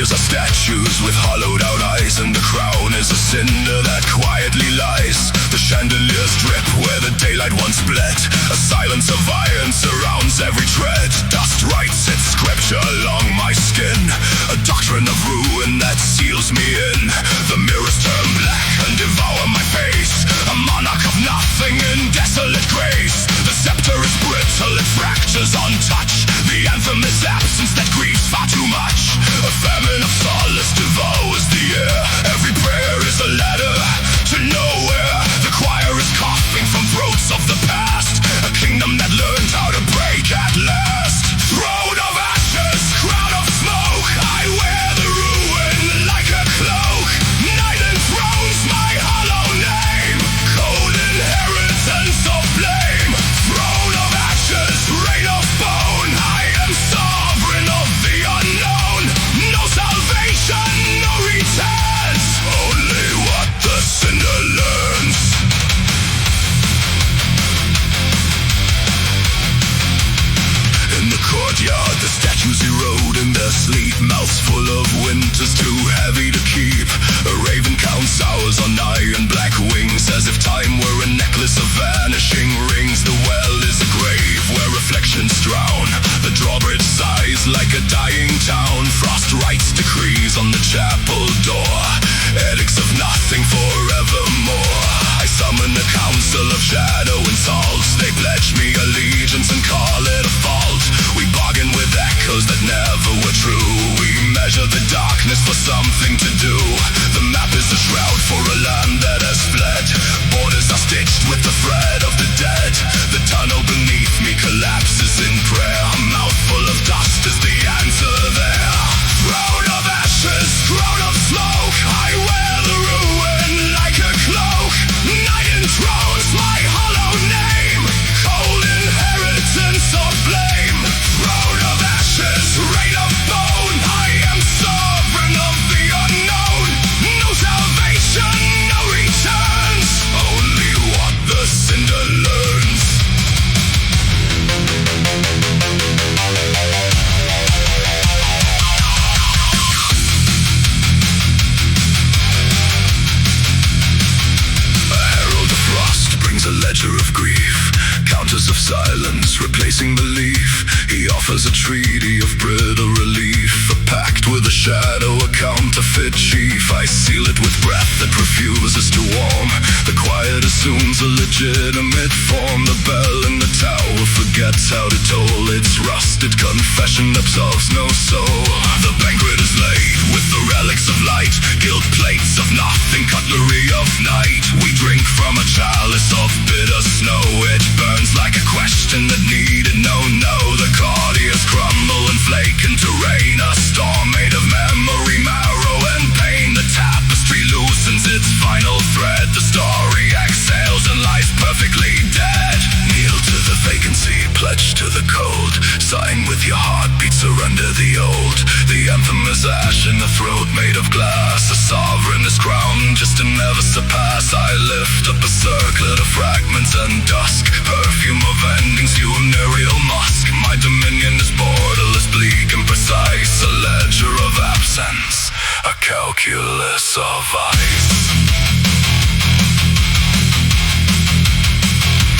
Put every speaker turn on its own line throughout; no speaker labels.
Statues with hollowed out eyes, and the crown is a cinder that quietly lies. The chandeliers drip where the daylight once bled. A silence of iron surrounds every tread. Dust writes its scripture along my skin, a doctrine of ruin that seals me in. The mirrors turn black and devour my face, a monarch of nothing in desolate grace. The scepter is brittle, it fractures on touch. The anthem is absence that grieves far too much. A famine of solace devours the air. Every prayer is a ladder to nowhere. The choir is coughing from throats of the past. A kingdom that learned how to break at last. Throne of ashes, crown of smoke, I wear the ruin like a cloak. Night enthrones my hollow name, cold inheritance of blame. Throne of ashes, reign of bone, I am sovereign of the unknown. No salvation, no returns, only what the sinner learns. In the courtyard, the statues erode in their sleep. Mouths full of winters too heavy to keep. A raven counts hours on iron black wings, as if time were a necklace of vanishing rings. The well is a grave where reflections drown. The drawbridge sighs like a dying town. Frost writes decrees on the chapel door, edicts of nothing forevermore. I summon a council of shadow and salt. They pledge me allegiance and call it a fault. We bargain with echoes that never were true. We measure the darkness for something to do. The map is a shroud for a land that has fled. Borders are stitched with the thread of the dead. The tunnel beneath me collapses in prayer. A mouthful of dust is the answer there. Throne of ashes, crown of smoke, I wear the ruin like a cloak. Night enthrones my hollow name, cold inheritance of blame. Throne of ashes, reign of bone, I am sovereign of the unknown. No salvation, no returns, only what the cinder learns. A ledger of grief, counters of silence replacing belief. He offers a treaty of brittle relief, a pact with a shadow, a counterfeit chief. I seal it with breath that refuses to warm. The quiet assumes a legitimate form. The bell in the tower forgets how to toll. Its rusted confession absolves no soul. The banquet is laid with the relics of light, gilt plates of nothing, cutlery of night. We drink from a chalice of bitter snow. It burns like a question that needed no. The courtiers crumble and flake into rain. A storm made of memory, marrow and pain. The tapestry loosens its final thread. The story exhales and lies perfectly dead. Kneel to the vacancy, pledge to the cold. Sign with your heartbeat, surrender the old. The anthem is ash in the throat made of glass. A sovereign is crowned just to never surpass. I lift up a circlet of fragments and dusk, perfume of endings, funereal musk. My dominion is borderless, bleak and precise. A ledger of absence, a calculus of ice.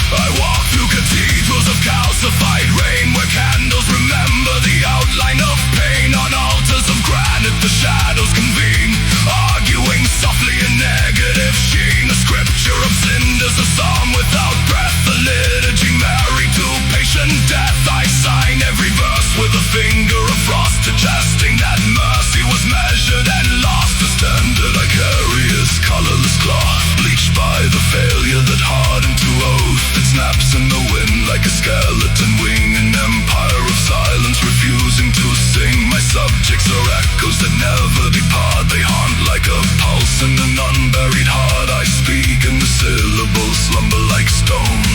I walk through cathedrals of calcified rain, where candles remember the outline of pain. On altars of granite the shadows convene, arguing softly in negative sheen. A scripture of cinders, a psalm without breath. The liturgy married to patient death. I sign every verse with a finger of frost, attesting that mercy was measured and lost. The standard I carry is colorless cloth, bleached by the failure that hardened to oath. It snaps in the wind like a skeleton wing, an empire of silence refusing to sing. My subjects are echoes that never depart. They haunt like a pulse in an unburied heart. I speak and the syllables slumber like stone.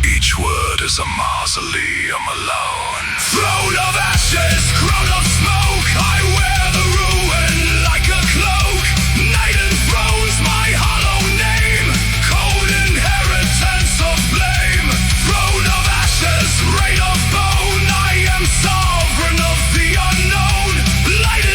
Each word is a mausoleum alone. Throne of ashes, crown of smoke, I wear the ruin like a cloak. Night enthrones my hollow name, cold inheritance of blame. Throne of ashes, reign of bone, I am sovereign of the unknown. Light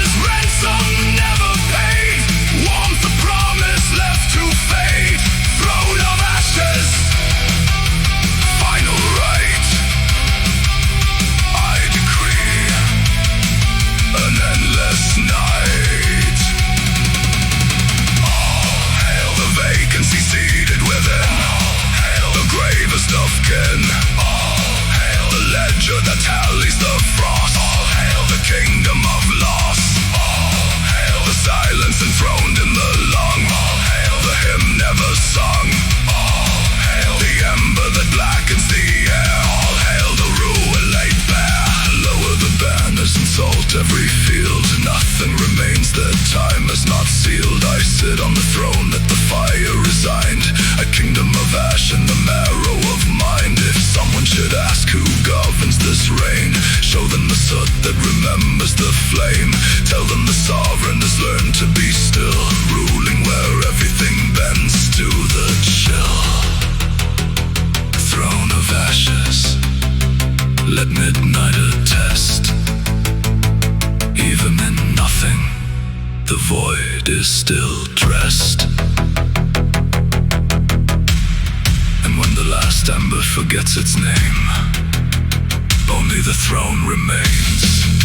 learn to be still, ruling where everything bends to the chill. Throne of ashes, let midnight attest. Even in nothing, the void is still dressed. And when the last ember forgets its name, only the throne remains.